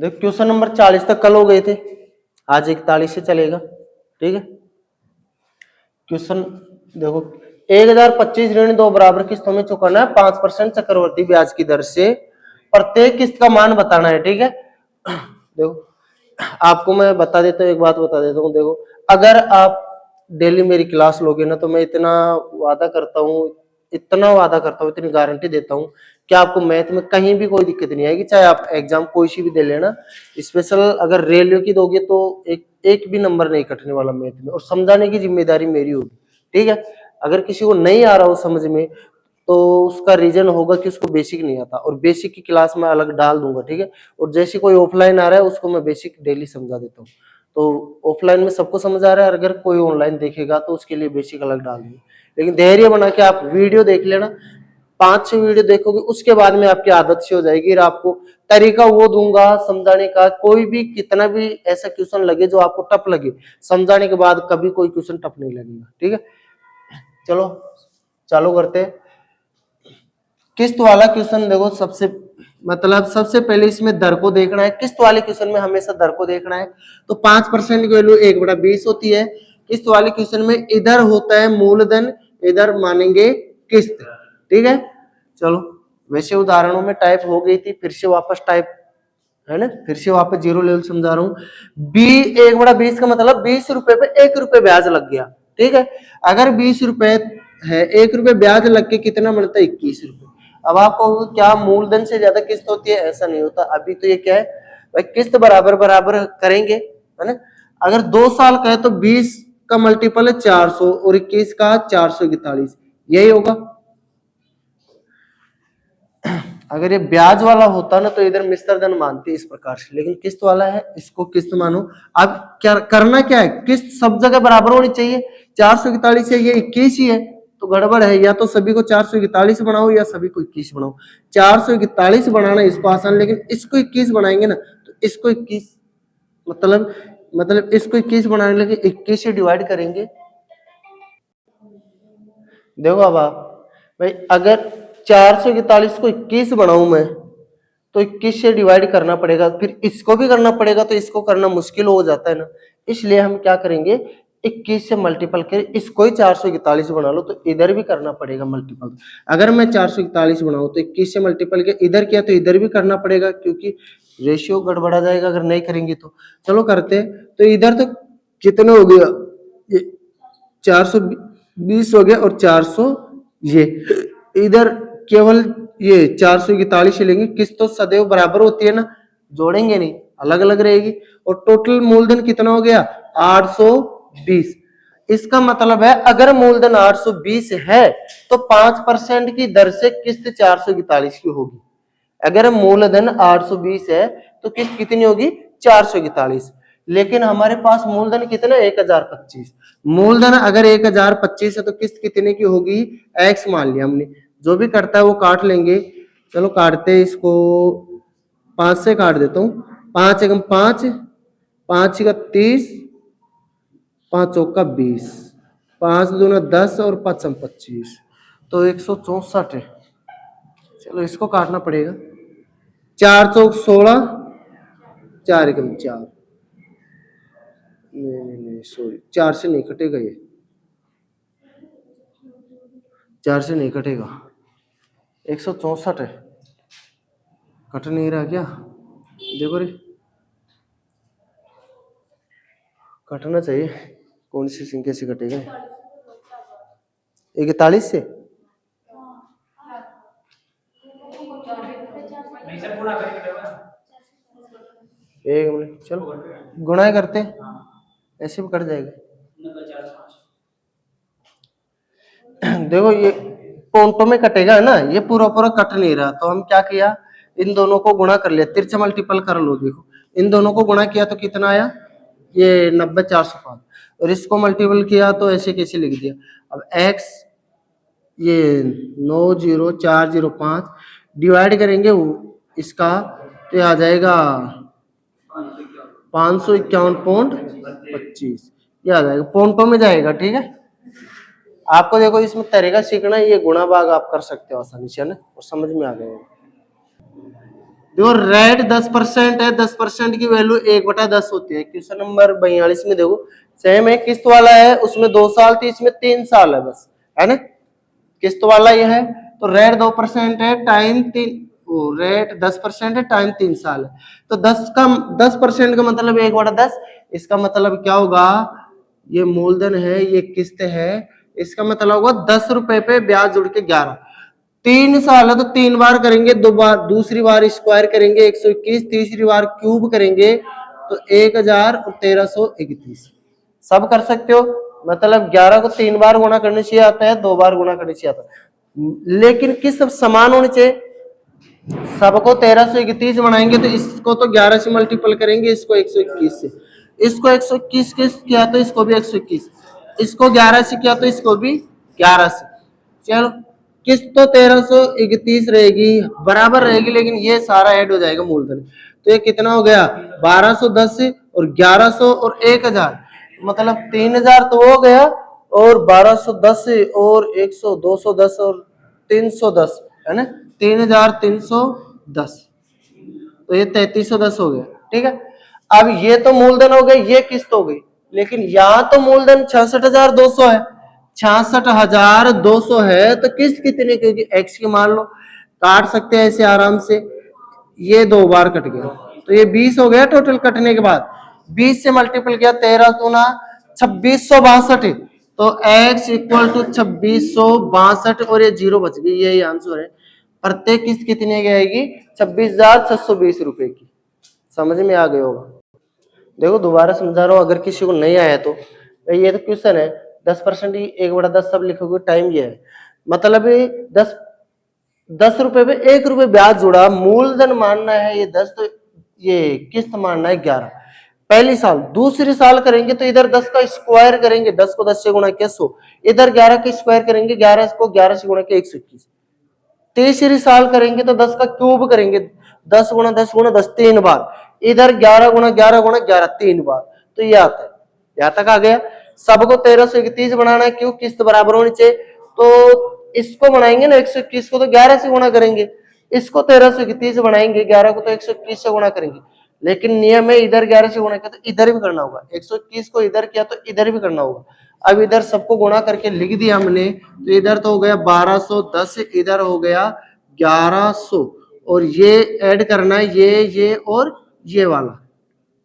देखो question number 40 तक कल हो गए थे, आज 41 से चलेगा। ठीक है, क्वेश्चन देखो 1025 ऋण 2 बराबर किस्तों में चुकाना है 5% चक्रवर्ती ब्याज की दर से, प्रत्येक किस्त का मान बताना है। ठीक है, देखो आपको मैं बता देता हूँ, एक बात बता देता हूँ। देखो अगर आप डेली मेरी क्लास लोगे ना तो मैं इतना वादा करता हूँ, इतनी गारंटी देता हूँ कि आपको मैथ में कहीं भी कोई दिक्कत नहीं आएगी, चाहे आप एग्जाम कोई सी भी दे लेना। स्पेशल अगर रेलवे की दोगे तो एक भी नंबर नहीं कटने वाला मैथ में, और समझाने की जिम्मेदारी मेरी होगी। ठीक है, अगर किसी को नहीं आ रहा हो समझ में तो उसका रीजन होगा कि उसको बेसिक नहीं आता, और बेसिक की क्लास में अलग डाल दूंगा। ठीक है, और जैसे कोई ऑफलाइन आ रहा है उसको मैं बेसिक डेली समझा देता हूँ। तो ऑफलाइन में सबको समझ आ रहा है, अगर कोई ऑनलाइन देखेगा तो उसके लिए बेसिक अलग डाल दूंगा। लेकिन धैर्य बना के आप वीडियो देख लेना, 5-6 वीडियो देखोगे उसके बाद में आपकी आदत सी हो जाएगी। और आपको तरीका वो दूंगा समझाने का, कोई भी कितना भी ऐसा क्वेश्चन लगे जो आपको टफ लगे, समझाने के बाद कभी कोई क्वेश्चन टफ नहीं लगेगा। ठीक है, चलो चालू करते हैं। किस्त वाला क्वेश्चन देखो, सबसे पहले इसमें दर को देखना है। किस्त वाले क्वेश्चन में हमेशा दर को देखना है। तो 5% की वैल्यू 1/20 होती है। किस्त वाले क्वेश्चन में इधर होता है मूलधन, इधर मानेंगे किस्त। ठीक है, चलो वैसे उदाहरणों में टाइप हो गई थी, फिर से वापस टाइप है ना, फिर से वापस जीरो लेवल समझा रहा हूं। 1/20 का मतलब 20 रुपए पे 1 रुपए ब्याज लग गया। ठीक है, अगर 20 रुपए है, 1 रुपए ब्याज लग के कितना बनता है? 21 रुपए। अब आपको क्या मूलधन से ज्यादा किस्त होती है? ऐसा नहीं होता। अभी तो ये क्या है भाई, किस्त बराबर बराबर करेंगे, है ना। अगर 2 साल का है तो 20 का मल्टीपल है 400 और 21 का 441, यही होगा। अगर ये ब्याज वाला होता ना तो इधर मिश्र धन मानते इस प्रकार से, लेकिन किस्त वाला है, इसको किस्त मानो। अब क्या करना, क्या है, किस्त सब जगह बराबर होनी चाहिए। 441 है, ये 21 ही है, तो गड़बड़ है। या तो सभी को 441 बनाओ या सभी को 21 बनाओ। 441 बनाना इसको आसान, लेकिन इसको 21 बनाएंगे ना तो इसको 21 मतलब इसको 21 बनाने लगे 21 से डिवाइड करेंगे। देखो अब आप भाई, अगर 441 को 21 बनाऊं मैं तो 21 से डिवाइड करना पड़ेगा, फिर इसको भी करना पड़ेगा, तो इसको करना मुश्किल हो जाता है ना। इसलिए हम क्या करेंगे, 21 से मल्टीपल कर इसको ही 441 बना लो, तो इधर भी करना पड़ेगा मल्टीपल। अगर मैं 441 बनाऊं तो 21 से मल्टीपल के इधर किया तो इधर भी करना पड़ेगा, क्योंकि रेशियो गड़बड़ा जाएगा अगर नहीं करेंगे तो। चलो करते हैं। तो इधर तो कितने हो गया, ये 420 हो गया, और 400 ये इधर केवल ये 441 लेंगे। किस्त तो सदैव बराबर होती है ना, जोड़ेंगे नहीं, अलग अलग रहेगी। और टोटल मूलधन कितना हो गया? 820। इसका मतलब है अगर मूलधन 820 है तो 5% की दर से किस्त 441 की होगी। अगर मूलधन 820 है तो किस्त कितनी होगी? 441। लेकिन हमारे पास मूलधन कितना? 1025। मूलधन अगर 1025 है तो किस्त कितने की होगी? एक्स मान लिया हमने। जो भी करता है वो काट लेंगे। चलो काटते हैं इसको, 5 से काट देता हूँ। 5 एकम 5, 5 का 30, 5 चौका 20, 5 दूना 10 और 5 25, तो 164 है। चलो इसको काटना पड़ेगा। 4 चौक 16, 4 एकम 4, नहीं सॉरी, 4 से नहीं कटेगा, ये 4 से नहीं कटेगा, 164 है। कट नहीं रहा क्या? देखो रे, कटना चाहिए। कौन सी संख्या से कटेगा? 41 से। एक मिनट, चलो गुणा करते हैं, ऐसे भी कट जाएगा। देखो ये पॉइंटों में कटेगा है ना, ये पूरा पूरा कट नहीं रहा, तो हम क्या किया, इन दोनों को गुणा कर लिया, तिरछा मल्टीपल कर लो। देखो इन दोनों को गुणा किया तो कितना आया? ये 90,405। और इसको मल्टीपल किया तो ऐसे कैसे लिख दिया। अब x ये 90405 डिवाइड करेंगे इसका, तो ये आ जाएगा 551.25, ये आ जाएगा, पॉइंटों में जाएगा। ठीक है, आपको देखो इसमें तरीका सीखना है, ये गुणा भाग आप कर सकते हो आसानी से, है ना, और समझ में आ गया। देखो रेट 10% है, 10% की वैल्यू 1/10 होती है। क्वेश्चन नंबर 42 में देखो सेम है, किस्त वाला है उसमें 2 साल थी, इसमें 3 साल है बस, है ना। किस्त वाला ये है तो रेट 2% है टाइम 3, वो रेट 10% है टाइम 3 साल है, तो 10% का मतलब 1/10। इसका मतलब क्या होगा, ये मूलधन है ये किस्त है, इसका मतलब होगा 10 रुपए पे ब्याज जुड़ के 11। 3 साल है तो 3 बार करेंगे, दो बार, दूसरी बार स्क्वायर करेंगे 121, तीसरी बार क्यूब करेंगे तो 1000 और 1331। सब कर सकते हो, मतलब 11 को 3 बार गुणा करने चाहिए आता है, 2 बार गुणा करने चाहिए आता है, लेकिन किस सब समान होने चाहिए। सबको 1331 बनाएंगे तो इसको तो 11 से मल्टीपल करेंगे, इसको 121 से, इसको 121 किया तो इसको भी 121, इसको 11 से किया तो इसको भी 11 से। चलो किस्त तो 1331 रहेगी, बराबर रहेगी, लेकिन ये सारा ऐड हो जाएगा मूलधन। तो ये कितना हो गया 1210 और 1100 और 1000, मतलब 3000 तो हो गया, और 1210 और 100 210 और 310 है ना, 3310, तो ये 3310 हो गया। ठीक है, अब ये तो मूलधन हो गया, ये किस्त हो गई, लेकिन यहां तो मूलधन 66,200 है, 66,200 है तो किस्त कितनी, क्योंकि एक्स की मान लो, काट सकते हैं ऐसे आराम से, ये 2 बार कट गया तो ये 20 हो गया टोटल कटने के बाद, 20 से मल्टीपल किया 13 गुना 2662, तो x इक्वल टू 2662 और ये 0 बच गई, यही आंसर है। प्रत्येक किस्त कितने की आएगी 26,620 रुपए की। समझ में आ गया होगा। देखो दोबारा समझा रहा हूँ, अगर किसी को नहीं आया तो ये तो क्वेश्चन है, 10% 1/10 सब लिखोगे, टाइम ये है, मतलब 10 रुपए पे 1 रुपए ब्याज जुड़ा, मूलधन मानना है ये 10, तो ये किस्त मानना है 11। पहली साल, दूसरी साल करेंगे तो इधर 10 का स्क्वायर करेंगे, 10 को 10 से गुणा किया 100, इधर 11 का स्क्वायर करेंगे, 11 को 11 से गुणा किया 121। तीसरी साल करेंगे तो 10 का क्यूब करेंगे, 10 गुणा 10 गुणा 10 3 बार, इधर 11 गुणा 11 गुणा 11 3 बार, तो ये आता है, यहां तक आ गया। सबको 1331 बनाना है, क्यों किस्त बराबर होनी चाहिए, तो इसको बनाएंगे ना 121 को तो 11 से गुणा करेंगे, इसको 1331 बनाएंगे, 11 को तो 121 से गुणा करेंगे, लेकिन नियम है इधर 11 से गुणा किया तो इधर भी करना होगा, 121 को इधर किया तो इधर भी करना होगा। अब इधर सबको गुणा करके लिख दिया हमने, तो इधर तो हो गया 1210, इधर हो गया 1100, और ये ऐड करना है ये और ये वाला,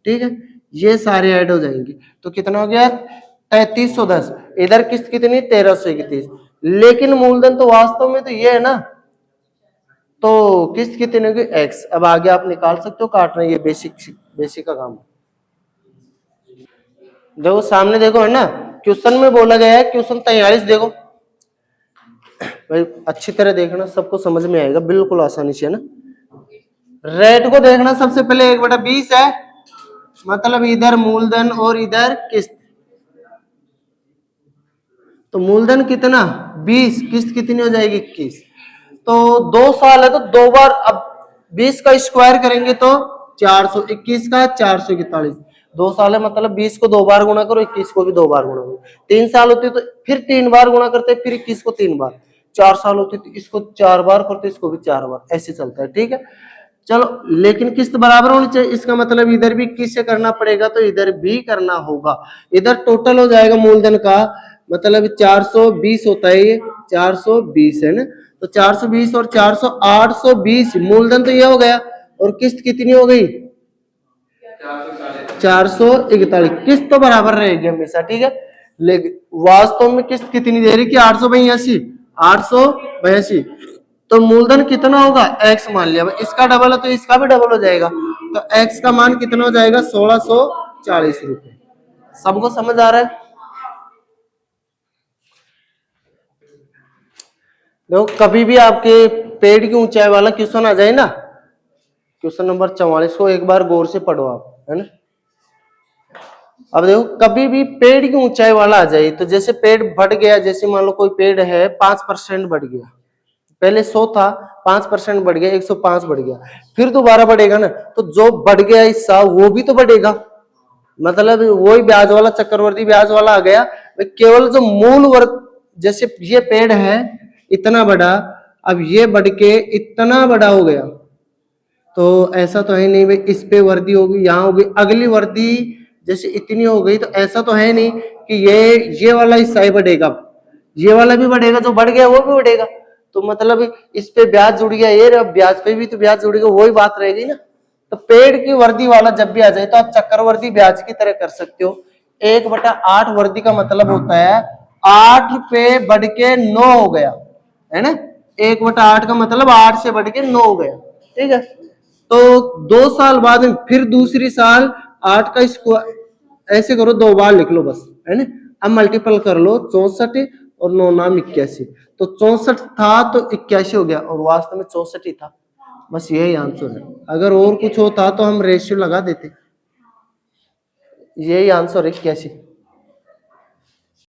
ठीक है, ये सारे ऐड हो जाएंगे, तो कितना हो गया 3310। इधर किस्त कितनी 1331, लेकिन मूलधन तो वास्तव में तो ये है ना, तो किस्त कितनी होगी एक्स। अब आगे आप निकाल सकते हो, काटना, ये बेसिक का काम। देखो सामने देखो है ना, क्वेश्चन में बोला गया है, क्वेश्चन 43 देखो भाई, अच्छी तरह देखना, सबको समझ में आएगा बिल्कुल आसानी से, है ना। रेट को देखना, सबसे पहले 1/20 है, मतलब इधर मूलधन और इधर किस्त, तो मूलधन कितना 20, किस्त कितनी हो जाएगी 21, तो 2 साल है तो 2 बार, अब 20 का स्क्वायर करेंगे तो 421 का 441, 2 साल है मतलब 20 को 2 बार गुणा करो, 21 को भी 2 बार गुणा करो, 3 साल होती तो फिर 3 बार गुणा करते, फिर 21 को 3 बार, 4 साल होती तो इसको 4 बार करते, इसको भी 4 बार, ऐसे चलता है। ठीक है, चलो, लेकिन किस्त बराबर होनी चाहिए, इसका मतलब इधर भी किससे करना पड़ेगा, तो इधर भी करना होगा, इधर टोटल हो जाएगा मूलधन का, मतलब 420 होता है ये, 420 है ना, तो 420 और 400 820, मूलधन तो ये हो गया, और किस्त कितनी हो गई 441, किस्त तो बराबर रहेगी हमेशा, ठीक है, लेकिन वास्तव में किस्त कितनी दे रही कि 882, 882, तो मूलधन कितना होगा एक्स मान लिया, इसका डबल है तो इसका भी डबल हो जाएगा, तो एक्स का मान कितना हो जाएगा 1640 रुपए। सबको समझ आ रहा है। देखो कभी भी आपके पेड़ की ऊंचाई वाला क्वेश्चन आ जाए ना, क्वेश्चन नंबर 44 को एक बार गौर से पढ़ो आप, है ना। अब देखो कभी भी पेड़ की ऊंचाई वाला आ जाए, तो जैसे पेड़ बढ़ गया, जैसे मान लो कोई पेड़ है 5% बढ़ गया, पहले 100 था, 5% बढ़ गया 105 बढ़ गया, फिर दोबारा बढ़ेगा ना, तो जो बढ़ गया हिस्सा वो भी तो बढ़ेगा, मतलब वही ब्याज वाला चक्रवर्ती ब्याज वाला आ गया। केवल जो मूल वर्ग, जैसे ये पेड़ है इतना बड़ा, अब ये बढ़ के इतना बड़ा हो गया, तो ऐसा तो है नहीं भाई इस पे वर्दी होगी यहाँ होगी अगली वर्दी जैसे इतनी हो गई, तो ऐसा तो है नहीं कि ये वाला हिस्सा ही बढ़ेगा, ये वाला भी बढ़ेगा, जो बढ़ गया वो भी बढ़ेगा। तो मतलब इस पे ब्याज जुड़ गया, ये ब्याज पे भी तो ब्याज जुड़ गया, वही बात रहेगी ना। तो पेड़ की वर्दी वाला जब भी आ जाए तो आप चक्रवर्ती ब्याज की तरह कर सकते हो। 1/8 वर्दी का मतलब होता है 8 पे बढ़ के 9 हो गया, है ना। 1/8 का मतलब 8 से बढ़ के 9 हो गया, ठीक है। तो 2 साल बाद फिर दूसरी साल 8 का स्क्वायर ऐसे करो, 2 बार लिख लो बस, है ना। अब मल्टीपल कर लो 64 और 9 नाम 81, तो 64 था तो 81 हो गया, और वास्तव में 64 ही था। बस यही आंसर है। अगर और कुछ होता तो हम रेशियो लगा देते। यही आंसर है 81।